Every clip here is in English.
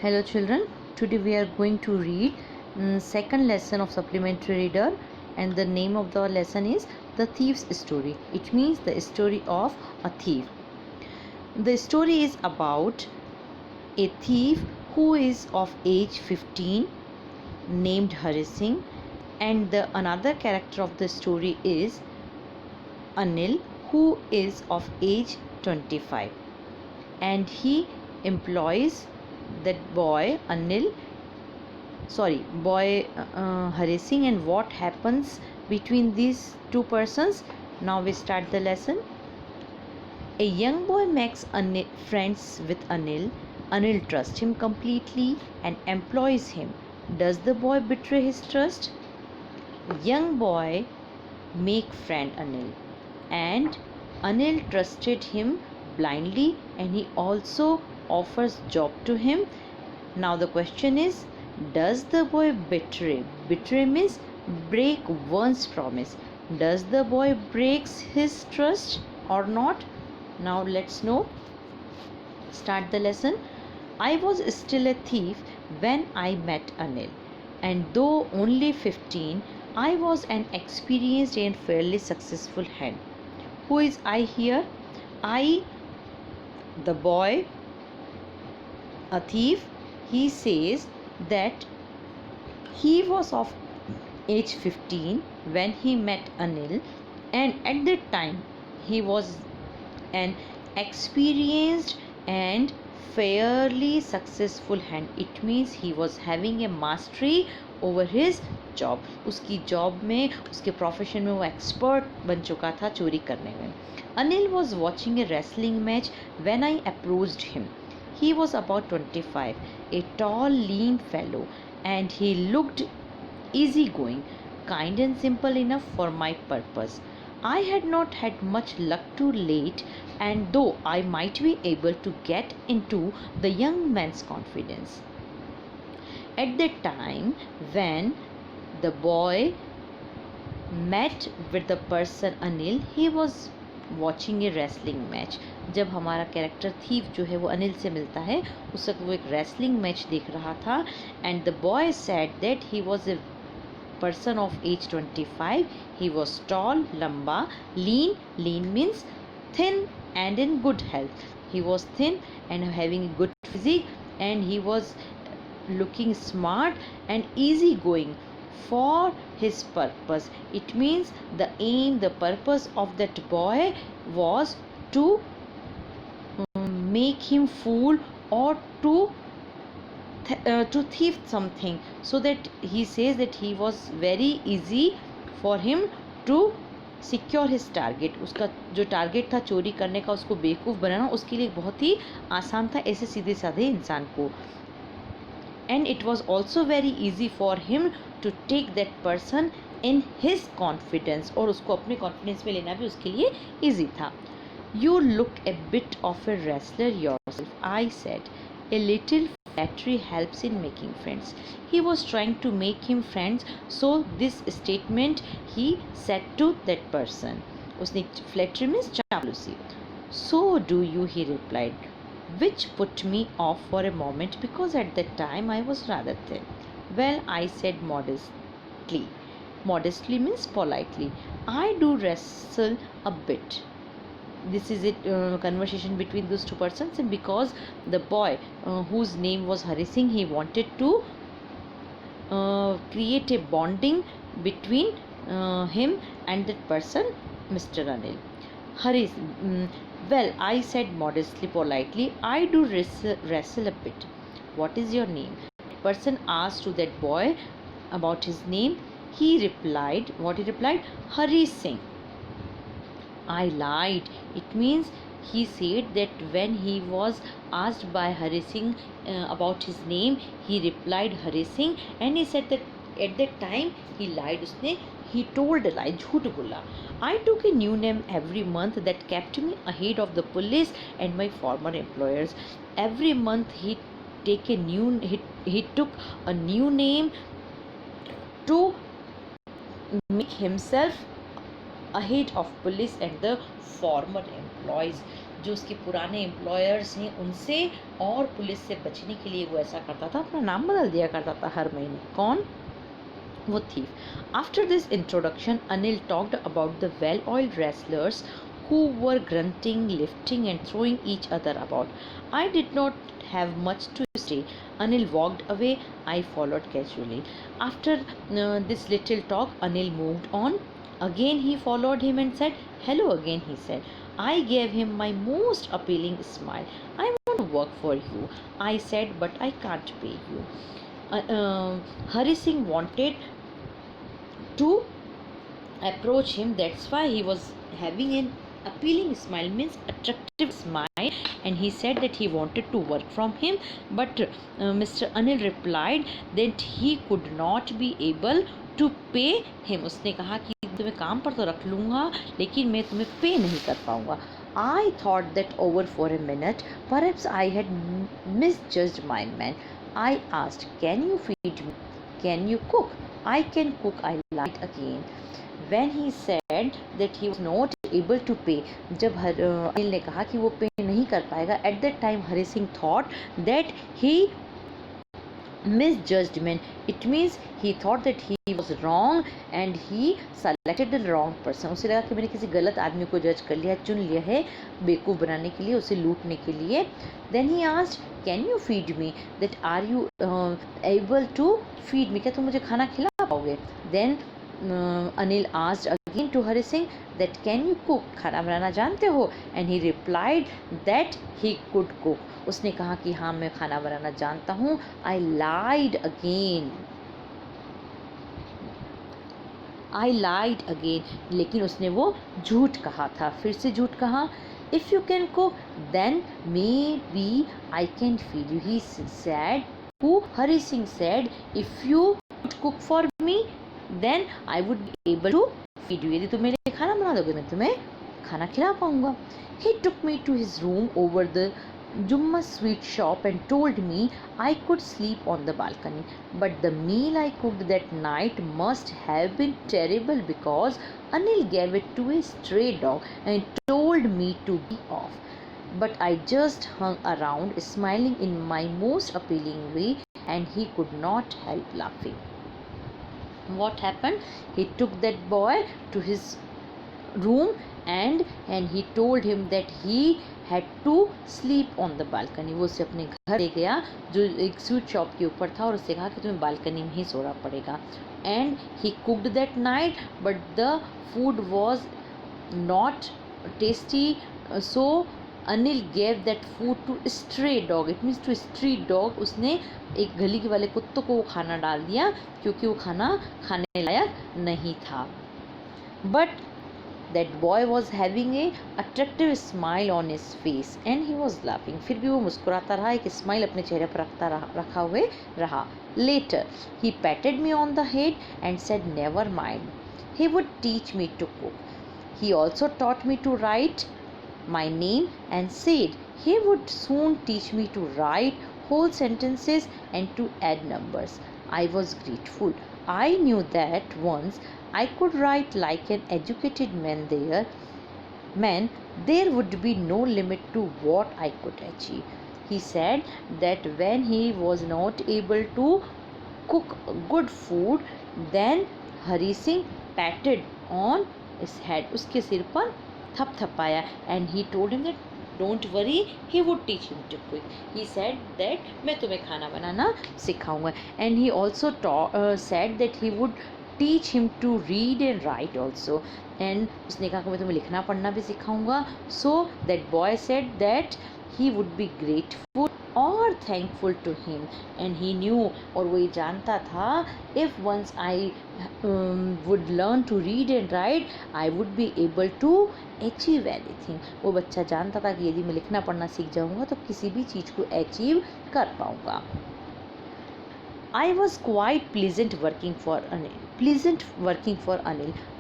Hello children, today we are going to read second lesson of supplementary reader, and the name of the lesson is The Thief's Story. It means the story of a thief. The story is about a thief who is of age 15 named Hari Singh, and the another character of the story is Anil, who is of age 25, and he employs that boy Hari Singh. And what happens between these two persons? Now we start the lesson. A young boy makes friends with Anil. Anil trusts him completely and employs him. Does the boy betray his trust? Young boy make friend Anil, and Anil trusted him blindly, and he also offers job to him. Now the question is, does the boy betray? Betray means break one's promise. Does the boy breaks his trust or not? Now let's know. Start the lesson. I was still a thief when I met Anil, and though only 15, I was an experienced and fairly successful hand. Who is I here? I, the boy, a thief. He says that he was of age 15 when he met Anil, and at that time he was an experienced and fairly successful hand. It means he was having a mastery over his job. उसकी job में, उसके profession में वो expert बन चुका था चोरी करने में. Anil was watching a wrestling match when I approached him. He was about 25, a tall, lean fellow, and he looked easygoing, kind and simple enough for my purpose. I had not had much luck too late, and though I might be able to get into the young man's confidence. At that time, when the boy met with the person Anil, he was watching A wrestling match. जब हमारा character thief जो है वो अनिल से मिलता है, उस वक्त वो एक रेसलिंग मैच देख रहा था. And the boy said that he was a person of age 25. He was tall, लंबा, lean means thin and in good health. He was thin and having a good physique, and he was looking smart and easy going for his purpose. It means the aim, the purpose of that boy was to make him fool or to thief something, so that he says that he was very easy for him to secure his target. उसका जो target था चोरी करने का, उसको बेवकूफ़ बनाना, उसके लिए बहुत ही आसान था ऐसे सीधे साधे इंसान को. And it was also very easy for him to take that person in his confidence, और उसको अपने confidence में लेना भी उसके लिए easy था. You look a bit of a wrestler yourself, I said. A little flattery helps in making friends. He was trying to make him friends, so this statement he said to that person. उसने flattery means चापलूसी. So do you, he replied, which put me off for a moment because at that time I was rather thin. Well, I said modestly. Modestly means politely. I do wrestle a bit. This is a conversation between those two persons, and because the boy whose name was Hari Singh, he wanted to create a bonding between him and that person, Mr. Anil. Well, I said modestly, politely, I do wrestle a bit. What is your name? Person asked to that boy about his name. He replied, what he replied? Hari Singh. I lied. It means he said that when he was asked by Hari Singh about his name, he replied Hari Singh, and he said that at that time he lied. He told a lie, झूठ बोला. I took a new name every month that kept me ahead of the police and my former employers. Every month he took a new name to make himself ahead of police and the former employees. जो उसके पुराने employers हैं उनसे और police से बचने के लिए वो ऐसा करता था, अपना नाम बदल दिया करता था हर महीने। कौन? वो thief. After this introduction, Anil talked about the well-oiled wrestlers who were grunting, lifting, and throwing each other about. I did not have much to say. Anil walked away. I followed casually. After this little talk, Anil moved on. Again, he followed him and said, "Hello again," he said. I gave him my most appealing smile. "I want to work for you," I said, "but I can't pay you." Hari Singh wanted to approach him. That's why he was having an appealing smile, means attractive smile, and he said that he wanted to work from him, but Mr. Anil replied that he could not be able to pay him. उसने कहा कि तुम्हें काम पर तो रख लूँगा लेकिन मैं तुम्हें पे नहीं कर पाऊँगा. I thought that over for a minute. Perhaps I had misjudged my man. I asked, "Can you feed me? Can you cook?" "I can cook," I lied again. When he said that he was not able to pay, जब अनिल ने कहा कि वो पे नहीं कर पाएगा, at that time Hari Singh thought that he misjudgment. It means he thought that he was wrong and he selected the wrong person. उसे लगा कि मैंने किसी गलत आदमी को जज कर लिया, चुन लिया है बेवकूफ़ बनाने के लिए, उसे लूटने के लिए. Then he asked, "Can you feed me?" That are you able to feed me? क्या तुम मुझे खाना खिला पाओगे? Then Anil asked again to Hari Singh that can you cook? खाना बनाना जानते हो? And he replied that he could cook. उसने कहा कि हाँ मैं खाना बनाना जानता हूँ. I lied again. लेकिन उसने वो झूठ कहा था, फिर से झूठ कहा. If you can cook, then maybe I can feed you, he said. Hari Singh said, "If you could cook for me, then I would be able to feed you." यदि तुम मेरे लिए खाना बना दोगे मैं तुम्हें खाना खिला पाऊंगा. He took me to his room over the Jumma sweet shop and told me I could sleep on the balcony. But the meal I cooked that night must have been terrible because Anil gave it to a stray dog and told me to be off. But I just hung around smiling in my most appealing way and he could not help laughing. What happened? He took that boy to his room and he told him that he had to sleep on the balcony. वो उसे अपने घर ले गया जो एक sweet shop के ऊपर था और उससे कहा कि तुम्हें बालकनी में ही सोना पड़ेगा. And he cooked that night but the food was not tasty, so Anil gave that food to stray dog. It means to street dog. उसने एक गली के वाले कुत्तों को वो खाना डाल दिया क्योंकि वो खाना खाने लायक नहीं था. But that boy was having a attractive smile on his face and he was laughing. फिर भी वो मुस्कुराता रहा, एक स्माइल अपने चेहरे पर रखा हुए रहा. Later he patted me on the head and said never mind, he would teach me to cook. He also taught me to write my name and said he would soon teach me to write whole sentences and to add numbers. I was grateful. I knew that once I could write like an educated man, there would be no limit to what I could achieve. He said that when he was not able to cook good food, then Hari Singh patted on his head, उसके सिर पर थपथपाया, and he told him that don't worry, he would teach him to cook. He said that मैं तुम्हें खाना बनाना सिखाऊंगा. And he also said that he would teach him to read and write also. And उसने कहा कि मैं तुम्हें लिखना पढ़ना भी सिखाऊंगा. So that boy said that he would be grateful or thankful to him. And he knew, और वो ये जानता था, if once I would learn to read and write, I would be able to achieve anything. वो बच्चा जानता था कि यदि मैं लिखना पढ़ना सीख जाऊंगा तो किसी भी चीज़ को अचीव कर पाऊंगा. I was quite pleasant working for Anil.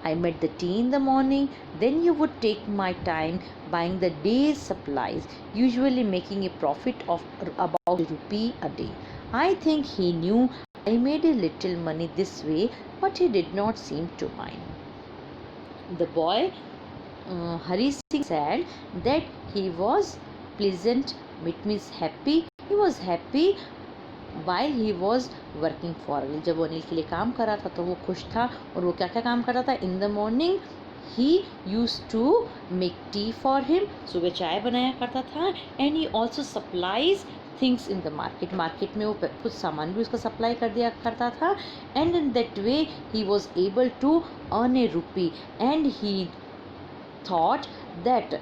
I met the tea in the morning. Then you would take my time buying the day's supplies, usually making a profit of about ₹1 a day. I think he knew I made a little money this way, but he did not seem to mind. The boy Hari Singh said that he was pleasant, it means happy. He was happy while he was working for Anil. जब वो अनिल के लिए काम कर रहा था तो वो खुश था. और वो क्या क्या काम कर रहा था? In the morning he used to make tea for him. सुबह चाय बनाया करता था. And he also supplies things in the market. Market में वो कुछ सामान भी उसका सप्लाई कर दिया करता था. And in that way he was able to earn a rupee. And he thought that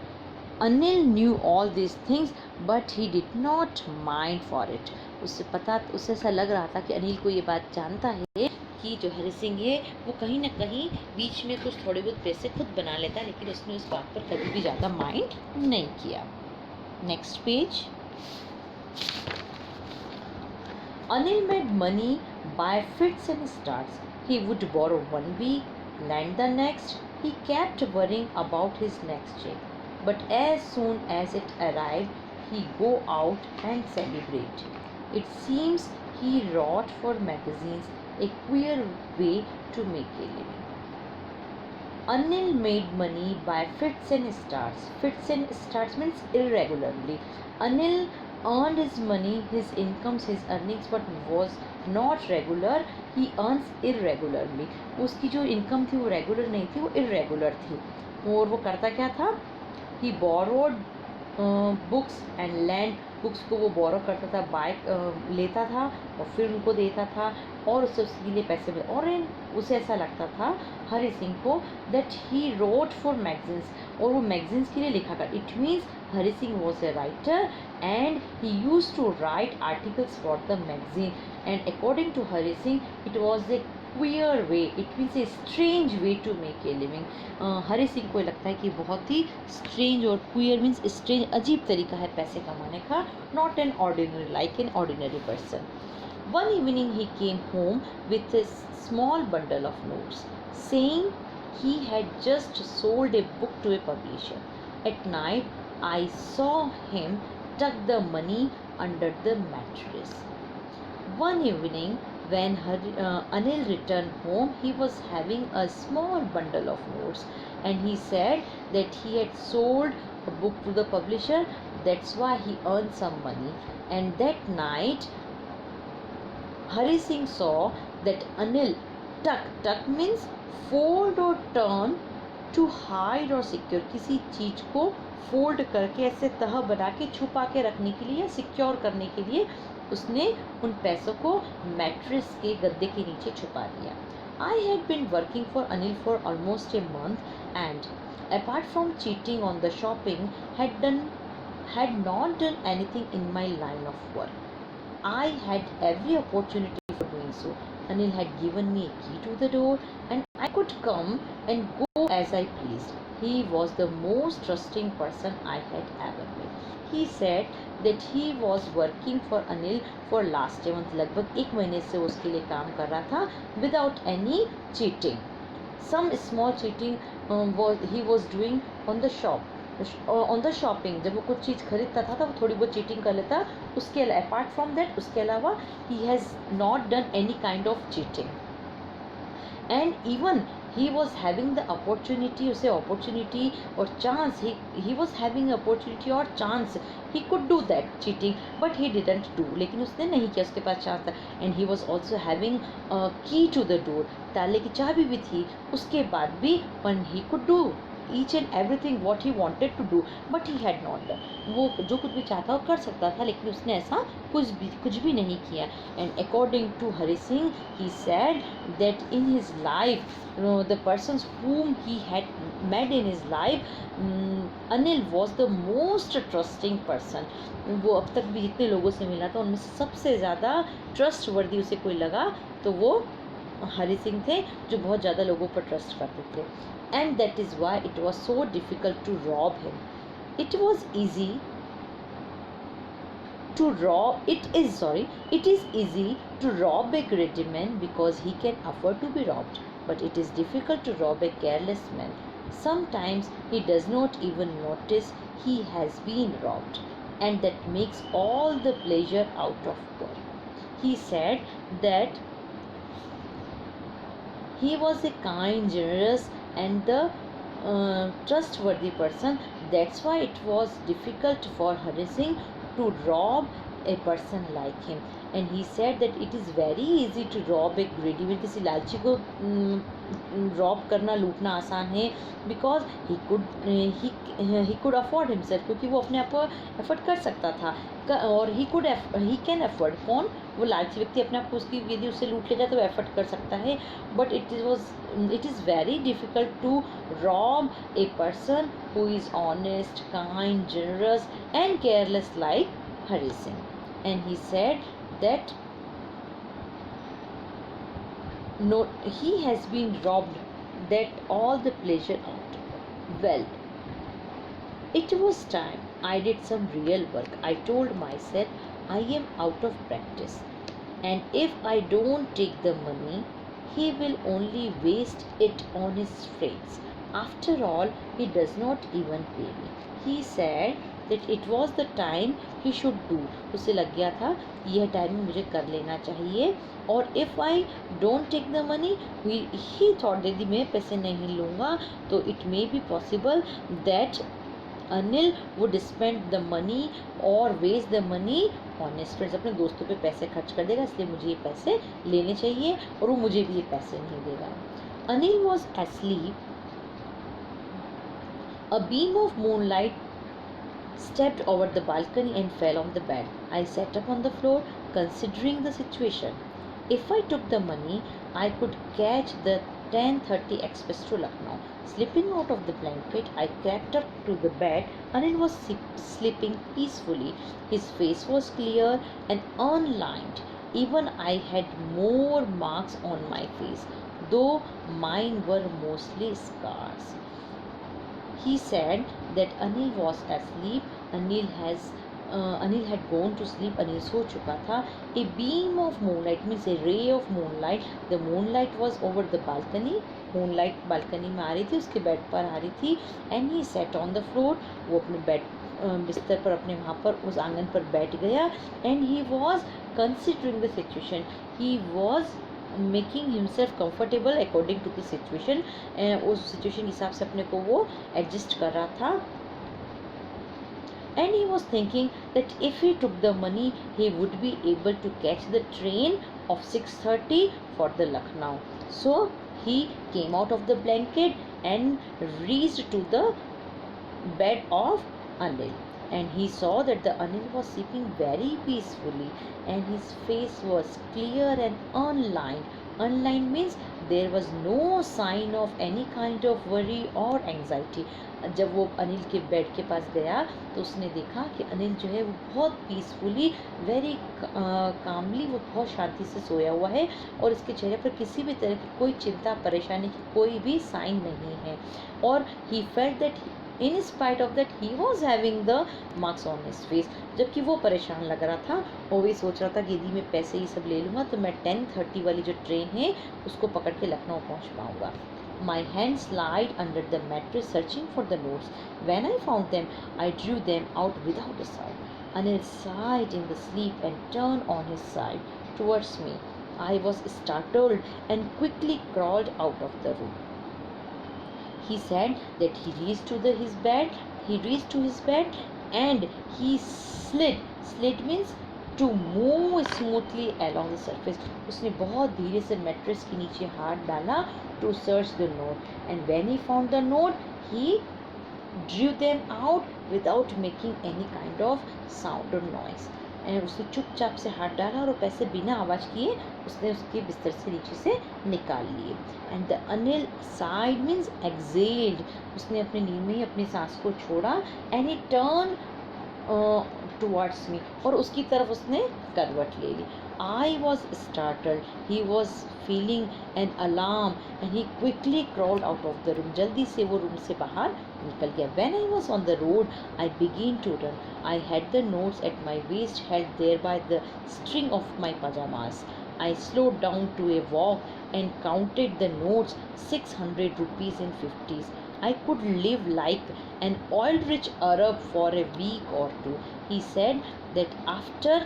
Anil knew all these things but he did not mind for it. उससे ऐसा लग रहा था कि अनिल को ये बात जानता है कि जो हरि सिंह है वो कहीं ना कहीं बीच में कुछ थोड़े बहुत पैसे खुद बना लेता है, लेकिन उसने उस बात पर कभी भी ज़्यादा माइंड नहीं किया. Next page. Anil made money by fits and starts. He would borrow one week, lend the next. He kept worrying about his next check. But as soon as it arrived, he go out and celebrate. It seems he wrote for magazines, a queer way to make a living. Anil made money by fits and starts. Fits and starts means irregularly. Anil earned his money, his incomes, his earnings, but was not regular. He earns irregularly. उसकी जो income थी वो regular नहीं थी, वो irregular थी. और वो करता क्या था? He borrowed books and land. Books को वो बोरो करता था, बाय लेता था और फिर उनको देता था और उससे उसके लिए पैसे मिले. और उसे ऐसा लगता था हरि सिंह को that he wrote for magazines, और वो मैगजीन्स के लिए लिखा कर. It means Hari Singh was a writer and he used to write articles for the magazine. And according to Hari Singh, it was a queer way, it means a strange way to make a living. Hari Singh को लगता है कि बहुत ही strange, और queer means strange, अजीब तरीका है पैसे कमाने का. Not an ordinary, like an ordinary person. One evening he came home with a small bundle of notes, saying he had just sold a book to a publisher. At night I saw him tuck the money under the mattress. One evening, when Anil returned home, he was having a small bundle of notes, and he said that he had sold a book to the publisher. That's why he earned some money. And that night, Hari Singh saw that Anil tuck means fold or turn to hide or secure. किसी चीज को fold करके ऐसे तह बना के छुपा के रखने के लिए या सिक्योर करने के लिए उसने उन पैसों को मैट्रेस के गद्दे के नीचे छुपा दिया. I had been working for Anil for almost a month, and apart from cheating on the shopping, had not done anything in my line of work. I had every opportunity for doing so. Anil had given me a key to the door and I could come and go as I pleased. He was the most trusting person I had ever met. He said that he was working for Anil for last a month. लगभग एक महीने से उसके लिए काम कर रहा था without any cheating. Some small cheating he was doing on the shop. On the shopping, जब वो कुछ चीज़ खरीदता था तो वो थोड़ी बहुत चीटिंग कर लेता. उसके अपार्ट फ्रॉम दैट, उसके अलावा he has not done any kind of cheating. And even he was having the opportunity, उसे opportunity और chance, he was having opportunity और chance, he could do that cheating but he didn't do. लेकिन उसने नहीं किया, उसके पास chance था. and he was also having a key to the door, ताले की चाबी भी थी. उसके बाद भी when he could do each and everything what he wanted to do but he had not done. वो जो कुछ भी चाहता वो कर सकता था, लेकिन उसने ऐसा कुछ भी नहीं किया. and according to Hari Singh, he said that in his life, the persons whom he had met in his life, Anil was the most trusting person. वो अब तक भी जितने लोगों से मिला था उनमें से सबसे ज़्यादा ट्रस्ट वर्दी उसे कोई लगा तो वो हरि सिंह थे, जो बहुत ज़्यादा लोगों पर ट्रस्ट करते थे. And that is why it was so difficult to rob him. It is easy to rob a greedy man because he can afford to be robbed, but it is difficult to rob a careless man. Sometimes he does not even notice he has been robbed, and that makes all the pleasure out of work. He said that he was a kind, generous, and the trustworthy person. That's why it was difficult for Hari Singh to rob a person like him. And he said that it is very easy to rob a greedy man. किसी लालची को Rob करना, लूटना आसान है, because he could afford himself, क्योंकि वो अपने आप को एफर्ट कर सकता था, और ही कैन अफोर्ड, कौन, वो लालची व्यक्ति अपने आप को उसकी यदि उससे लूट ले जाए तो वो एफर्ट कर सकता है. But it is very difficult to rob a person who is honest, kind, generous and careless like Hari Singh. And he said that no, he has been robbed that all the pleasure out. Well, it was time I did some real work. I told myself I am out of practice, and if I don't take the money, he will only waste it on his friends. After all, he does not even pay me. He said that it was the time he should do. उसे लग गया था यह time मुझे कर लेना चाहिए. और if I don't take the money, he thought यदि मैं पैसे नहीं लूँगा तो it may be possible that Anil would spend the money और waste the money on his friends. अपने दोस्तों पे पैसे खर्च कर देगा, इसलिए मुझे ये पैसे लेने चाहिए और वो मुझे भी ये पैसे नहीं देगा. Anil was asleep. A beam of moonlight stepped over the balcony and fell on the bed. I sat up on the floor, considering the situation. If I took the money, I could catch the 10:30 express to Lucknow. Slipping out of the blanket, I crept up to the bed. Anil was sleeping peacefully. His face was clear and unlined. Even I had more marks on my face, though mine were mostly scars. He said that Anil was asleep. Anil had gone to sleep. Anil सो चुका था. A beam of moonlight means a ray of moonlight. The moonlight was over the balcony. Moonlight balcony में आ रही थी, उसके bed पर आ रही थी. And he sat on the floor. वो अपने बेड बिस्तर पर अपने वहाँ पर उस आंगन पर बैठ गया. And he was considering the situation. He was making himself comfortable according to the situation. उस सिचुएशन के हिसाब से अपने को वो एडजस्ट कर रहा था. And he was thinking that if he took the money he would be able to catch the train of 6:30 for the Lucknow. So he came out of the blanket and reached to the bed of Anil. And he saw that the Anil was sleeping very peacefully and his face was clear and unlined. Unlined means there was no sign of any kind of worry or anxiety. जब वो अनिल के bed के पास गया तो उसने देखा कि अनिल जो है वो बहुत पीसफुली, वेरी कामली, वो बहुत शांति से सोया हुआ है और इसके चेहरे पर किसी भी तरह की कोई चिंता परेशानी की कोई भी साइन नहीं है. और he felt that in spite of that he was having the marks on his face. जबकि वो परेशान लग रहा था और वही सोच रहा था कि यदि मैं पैसे ये सब ले लूँगा तो मैं 10:30 वाली जो ट्रेन है उसको पकड़ के लखनऊ पहुँच पाऊँगा. My hands slid under the mattress searching for the notes. When I found them, I drew them out without a sound. Anil sighed in the sleep and turned on his side towards me. I was startled and quickly crawled out of the room. He said that he reached to his bed and he slid means to move smoothly along the surface. उसने बहुत धीरे से mattress के नीचे हाथ डाला to search the note, and when he found the note he drew them out without making any kind of sound or noise. उसने चुपचाप से हाथ डाला और पैसे बिना आवाज़ किए उसने उसके बिस्तर से नीचे से निकाल लिए. And the Anil side means excelled. उसने अपनी नींद में ही अपनी सांस को छोड़ा. And he turn towards me, और उसकी तरफ उसने करवट ले ली. I was startled. He was feeling an alarm and he quickly crawled out of the room. जल्दी से वो रूम से बाहर निकल गया. When I was on the road, I began to run. I had the notes at my waist held there by the string of my pajamas. I slowed down to a walk and counted the notes, 600 rupees in 50s. I could live like an oil-rich Arab for a week or two. He said that after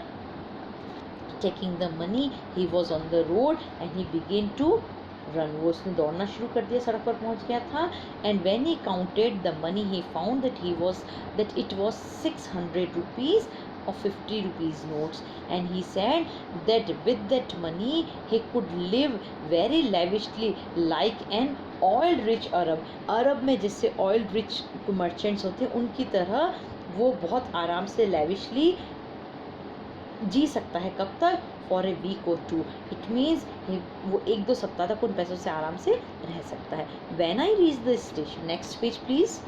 taking the money he was on the road and he began to run, वो उसने दौड़ना शुरू कर दिया, सड़क पर पहुंच गया था. And when he counted the money he found that it was 600 rupees of 50 rupees notes, and he said that with that money he could live very lavishly like an oil rich Arab. अरब में जैसे oil rich merchants होते हैं उनकी तरह वो बहुत आराम से लेविशली जी सकता है. कब तक? फॉर ए वीक और टू. इट मीन्स वो 1-2 सप्ताह तक उन पैसों से आराम से रह सकता है. When I reach the station, next page please.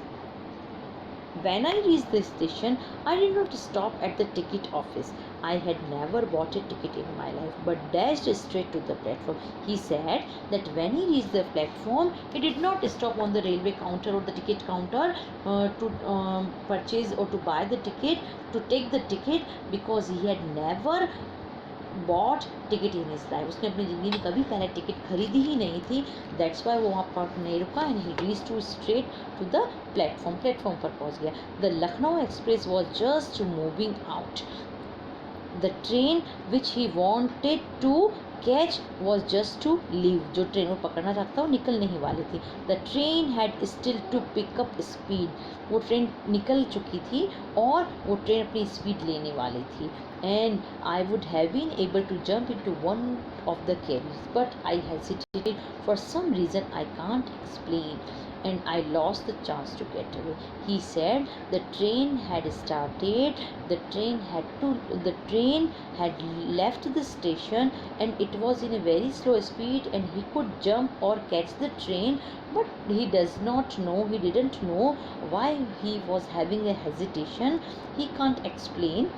When I reached the station, I did not stop at the ticket office. I had never bought a ticket in my life, but dashed straight to the platform. He said that when he reached the platform, he did not stop on the railway counter or the ticket counter to purchase or to buy the ticket, to take the ticket, because he had never bought ticket in his life. उसने अपनी ज़िंदगी में कभी पहले ticket खरीदी ही नहीं थी. That's why वो वहाँ पर नहीं रुका and he reach to straight to the platform पर पहुँच गया. The Lucknow express was just moving out. The train which he wanted to catch was just to leave. जो ट्रेन वो पकड़ना चाहता था वो निकलने ही वाली थी. The train had still to pick up speed. वो ट्रेन निकल चुकी थी और वो ट्रेन अपनी स्पीड लेने वाली थी. And I would have been able to jump into one of the carriages, but I hesitated for some reason I can't explain, and I lost the chance to get away. He said the train had started, the train had left the station, and it was in a very slow speed, and he could jump or catch the train, but he didn't know why he was having a hesitation. He can't explain,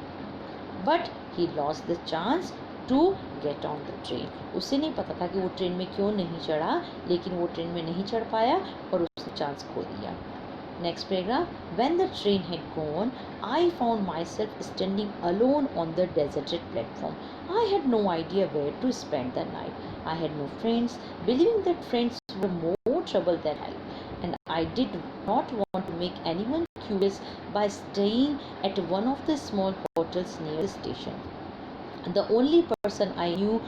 but he lost the chance to get on the train. उसे नहीं पता था कि वो train में क्यों नहीं चढ़ा, लेकिन वो ट्रेन में नहीं चढ़ पाया और उसने चांस खो दिया. Next paragraph. When the train had gone, I found my self standing alone on the deserted platform. I had no idea where to spend the night. I had no friends, believing that friends were more trouble than help, and I did not want to make anyone curious by staying at one of the small hotels near the station. The only person I knew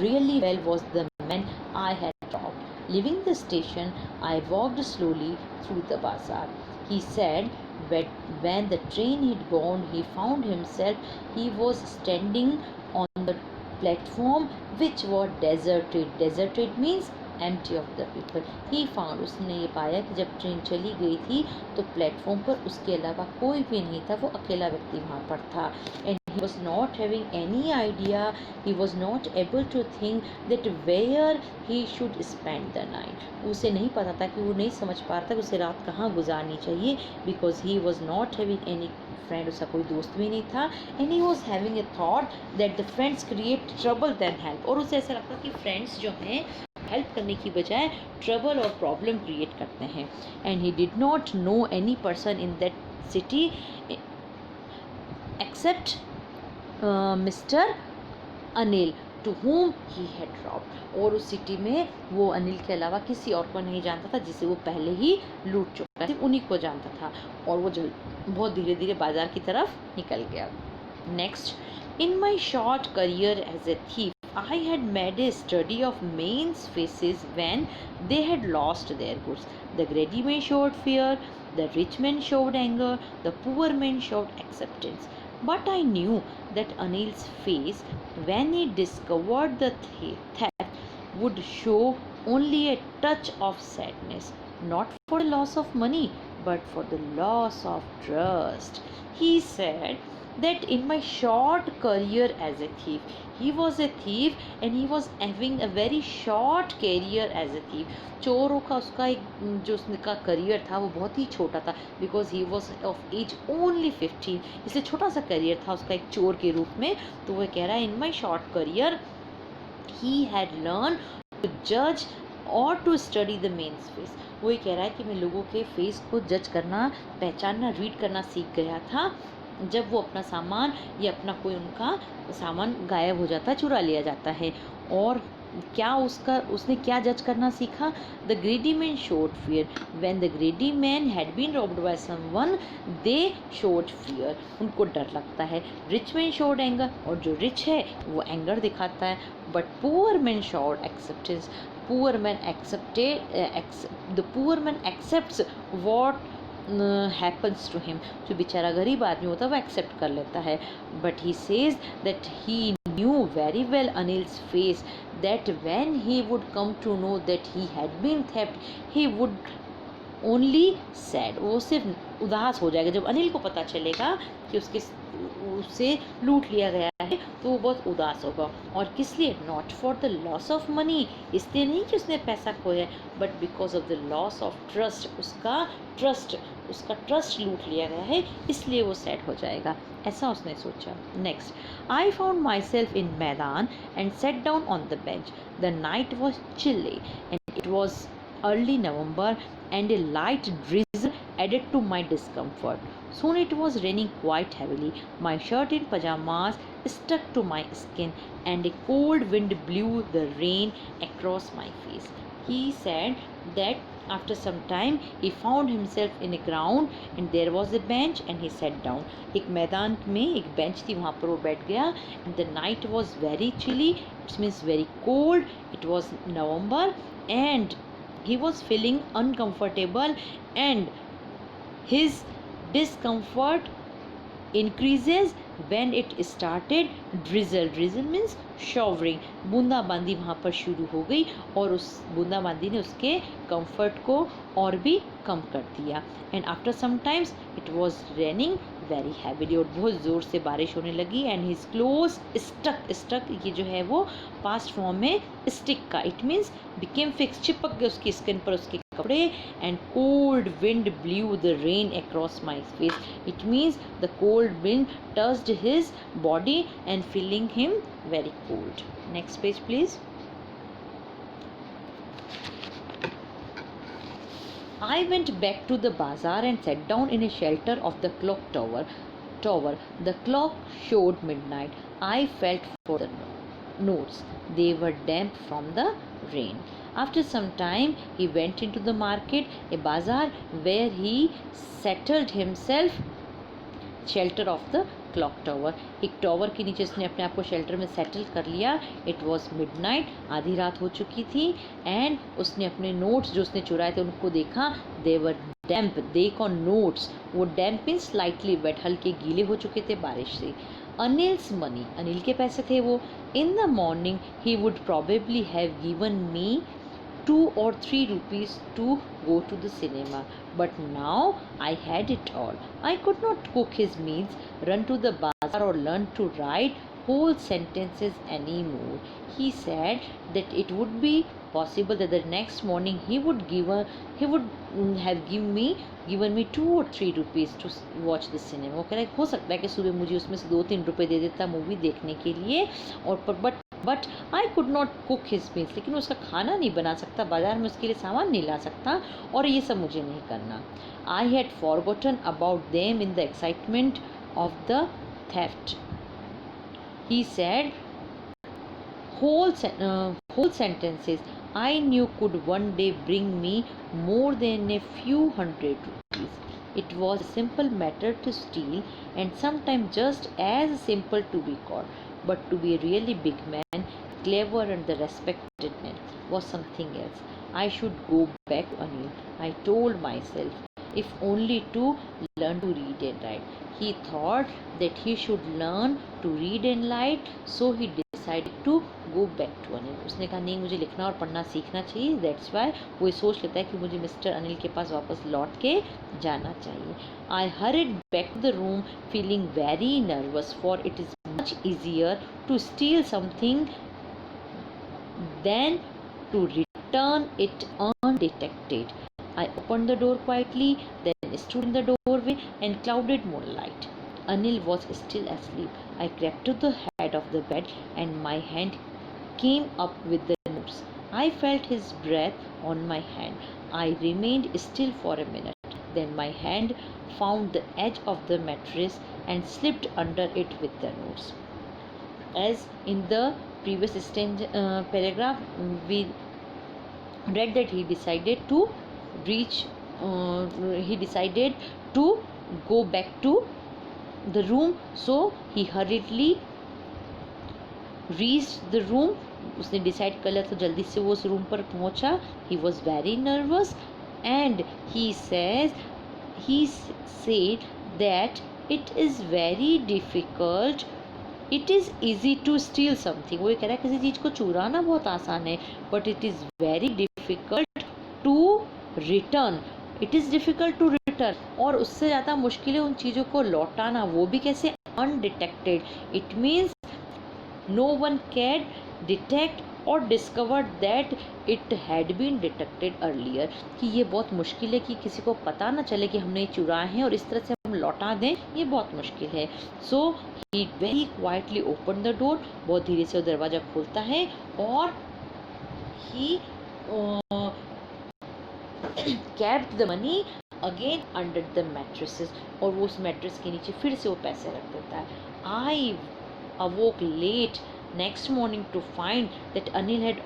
really well was the man I had robbed. Leaving the station, I walked slowly through the bazaar. He said that when the train had gone, he found himself, he was standing on the platform which was deserted. Deserted means empty of the people. He found, उसने ये पाया कि जब train चली गई थी तो platform पर उसके अलावा कोई भी नहीं था. वो अकेला व्यक्ति वहाँ पर था. And he was not having any idea, he was not able to think that where he should spend the night. उसे नहीं पता था कि वो नहीं समझ पा रहा था कि उसे रात कहाँ गुजारनी चाहिए, because he was not having any friend. उसका कोई दोस्त भी नहीं था. And he was having a thought that the friends create trouble than help. और उसे ऐसा लगता कि फ्रेंड्स जो हैं हेल्प करने की बजाय ट्रबल और प्रॉब्लम क्रिएट करते हैं. And he did not know any person in that city except mister Anil to home he had robbed. और उस सिटी में वो अनिल के अलावा किसी और को नहीं जानता था जिसे वो पहले ही लूट चुका था. उन्हीं को जानता था. और वो बहुत धीरे धीरे बाजार की तरफ निकल गया. Next. In my short career as a thief, I had made a study of men's faces when they had lost their goods. The greedy men showed fear, the rich men showed anger, the poor men showed acceptance. But I knew that Anil's face, when he discovered the theft, would show only a touch of sadness, not for the loss of money, but for the loss of trust. He said that in my short career as a thief, he was a thief and he was having a very short career as a thief. चोरों का उसका एक जो उसका career था वो बहुत ही छोटा था, because he was of age only 15. इसलिए छोटा सा करियर था उसका एक चोर के रूप में. तो वह कह रहा है in my short career he had learn to जज और to study the men's face. वो ये कह रहा है कि मैं लोगों के फेस को जज करना, पहचानना, रीड करना सीख गया था जब वो अपना सामान या अपना कोई उनका सामान गायब हो जाता है, चुरा लिया जाता है. और क्या उसने क्या जज करना सीखा? The greedy man showed fear. When the greedy man had been robbed by someone, they showed fear. उनको डर लगता है. Rich man showed anger. और जो रिच है वो एंगर दिखाता है. But poor man showed acceptance. poor man the poor man accepts what happens to him. जो बेचारा गरीब आदमी होता है वो एक्सेप्ट कर लेता है. But he says that he knew very well Anil's face, that when he would come to know that he had been theft, he would only sad. वो सिर्फ उदास हो जाएगा जब अनिल को पता चलेगा कि उससे लूट लिया गया है, तो वो बहुत उदास होगा. और किस लिए? Not for the loss of money, इसलिए नहीं कि उसने पैसा खोया, but because of the loss of trust. उसका ट्रस्ट लूट लिया गया है, इसलिए वो सैड हो जाएगा. ऐसा उसने सोचा. Next, I found my self in maidan and set down on the bench. The night was chilly and it was early November and a light drizzle added to my discomfort. Soon it was raining quite heavily. My shirt and pajamas stuck to my skin and a cold wind blew the rain across my face. He said that after some time he found himself in a ground and there was a bench and he sat down. एक मैदान में एक bench थी, वहाँ पर वो बैठ गया. And the night was very chilly, it means very cold. It was November and he was feeling uncomfortable and his discomfort increases when it started drizzle. Drizzle means showering. बूंदाबांदी वहाँ पर शुरू हो गई और उस बूंदाबांदी ने उसके कंफर्ट को और भी कम कर दिया. And after some times it was raining very heavily, और बहुत ज़ोर से बारिश होने लगी. एंड हिज क्लोज स्टक ये जो है वो पास्ट फॉर्म में स्टिक का, इट मीन्स बिकेम फिक्स, चिपक गए उसकी स्किन पर उसके कपड़े. And cold wind blue the rain across my face, it means the cold wind touched his body and feeling him very cold. Next page please. I went back to the bazaar and sat down in a shelter of the clock tower. The clock showed midnight. I felt for the notes. They were damp from the rain. After some time he went into the market, a bazaar, where he settled himself shelter of the clock tower. एक tower के नीचे उसने अपने आप को shelter में settle कर लिया. इट वॉज मिडनाइट, आधी रात हो चुकी थी. एंड उसने अपने नोट्स जो उसने चुराए थे उनको देखा. दे वर डैम्प, देख ऑन नोट्स, वो डैम्प मीन स्लाइटली वेट, हल्के गीले हो चुके थे बारिश से. अनिल्स मनी, अनिल के पैसे थे वो. In the morning he would probably have given me 2 or 3 rupees to go to the cinema, but now I had it all. I could not cook his meals, run to the bazaar or learn to write whole sentences anymore. He said that it would be possible that the next morning he would have given me 2 or 3 rupees to watch the cinema. वो कह रहा है हो सकता है कि सुबह मुझे उसमें से 2-3 रुपए दे देता मूवी देखने के लिए, और but I could not cook his meals, लेकिन उसका खाना नहीं बना सकता, बाजार में उसके लिए सामान नहीं ला सकता, और ये सब मुझे नहीं करना. I had forgotten about them in the excitement of the theft. He said whole sentences I knew could one day bring me more than a few hundred rupees. It was a simple matter to steal, and sometimes just as simple to be caught. But to be a really big man, clever and the respected man, was something else. I should go back to Anil, I told myself, if only to learn to read and write. He thought that he should learn to read and write, so he decided to go back to Anil. उसने कहा नहीं, मुझे लिखना और पढ़ना सीखना चाहिए. That's why वो ये सोच लेता है कि मुझे मिस्टर अनिल के पास वापस लौट के जाना चाहिए. I hurried back to the room feeling very nervous, for it is much easier to steal something than to return it undetected. I opened the door quietly, then stood in the doorway and clouded moonlight. Anil was still asleep. I crept to the head of the bed and my hand came up with the notes. I felt his breath on my hand. I remained still for a minute. Then my hand found the edge of the mattress and slipped under it with the notes. As in the previous paragraph, we read that he decided to go back to the room, so he hurriedly reached the room, उसने decide कर लिया तो जल्दी से वो उस room पर पहुंचा. He was very nervous and he said that it is very difficult. It is easy to steal something. वो ये कह रहा है किसी चीज़ को चुराना बहुत आसान है, but it is very difficult to return. It is difficult to return. और उससे ज़्यादा मुश्किल है उन चीज़ों को लौटाना, वो भी कैसे, undetected. It means no one can detect और discovered that it had been detected earlier. कि ये बहुत मुश्किल है कि किसी को पता ना चले कि हमने चुराए हैं और इस तरह से हम लौटा दें, ये बहुत मुश्किल है. So he very quietly opened the door. बहुत धीरे से वो दरवाज़ा खोलता है और he kept the money again under the mattresses. और वो उस मैट्रेस के नीचे फिर से वो पैसे रख देता है. I awoke late next morning to find that Anil had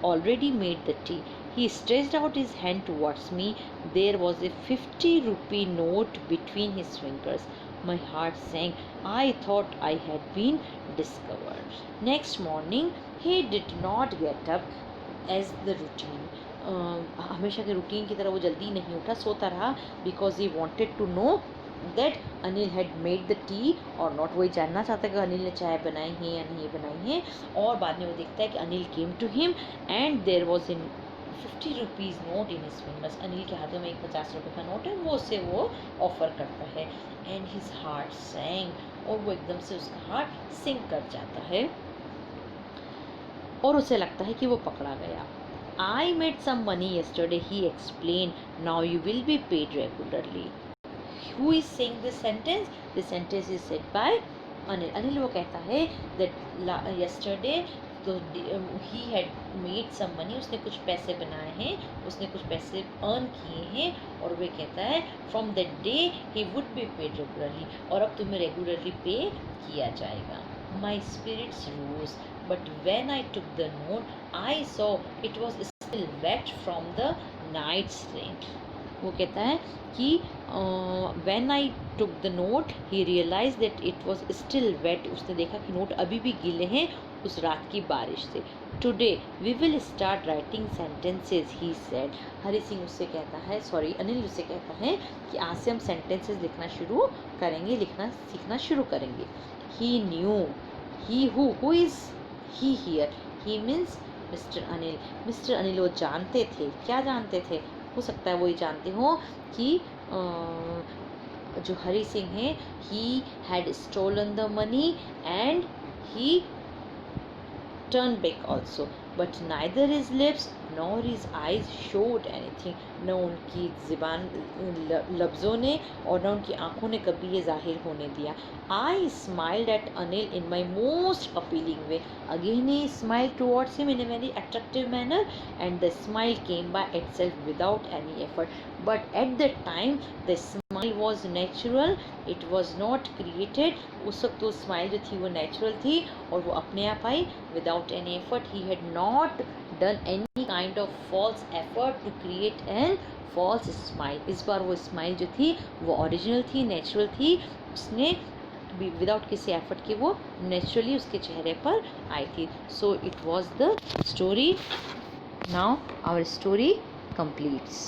already made the tea. He stretched out his hand towards me. There was a 50-rupee note between his fingers. My heart sank. I thought I had been discovered. Next morning, he did not get up as the routine. हमेशा के routine की तरह वो जल्दी नहीं उठा, सोता रहा. Because he wanted to know that Anil had made the tea और नॉट. वही जानना चाहता है कि अनिल ने चाय बनाई है या नहीं बनाई है. और बाद में वो देखता है कि Anil came to him and there was in 50 rupees note in his fingers. Anil के हाथों में एक 50 रुपये का नोट है, वो उससे वो ऑफर करता है. And his heart sank. और वो एकदम से उसका हार्ट सिंक कर जाता है और उसे लगता है कि वो पकड़ा गया. I made some money yesterday, he explained. Now you will be paid regularly. Who is saying this sentence? This sentence is said by Anil. Anil वो कहता है that yesterday तो he had made some money. उसने कुछ पैसे बनाए हैं, उसने कुछ पैसे earn किए हैं और वे कहता है from that day he would be paid regularly. और अब तुम्हें regularly pay किया जाएगा. My spirits rose, but when I took the note, I saw it was still wet from the night's rain. वो कहता है कि when I took the note, he realized that it was still wet. उसने देखा कि note अभी भी गीले हैं उस रात की बारिश से. Today we will start writing sentences, he said. Hari Singh उससे कहता है, सॉरी अनिल उससे कहता है कि आज से हम sentences लिखना शुरू करेंगे, लिखना सीखना शुरू करेंगे. He knew. He who is he here? He means mister Anil. Mister Anil वो जानते थे. क्या जानते थे? हो सकता है वो ये जानते हो कि जो हरी सिंह है he had stolen the money and he turned back also, but neither his lips nor his eyes showed anything. न उनकी ज़बान लफ्ज़ों ने और न उनकी आँखों ने कभी ये ज़ाहिर होने दिया. I smiled at Anil in my most appealing way. Again he smiled towards him in a very attractive manner and the smile came by itself without any effort. But at that time the smile was natural. It was not created. उस वक्त तो smile जो थी वो natural थी और वो अपने आप आई without any effort. He had not done any kind of false effort to create an false smile. इस बार वो स्माइल जो थी वो ओरिजिनल थी, नेचुरल थी. उसने विदाउट किसी एफर्ट के वो नेचुरली उसके चेहरे पर आई थी. So it was the story. Now our story completes.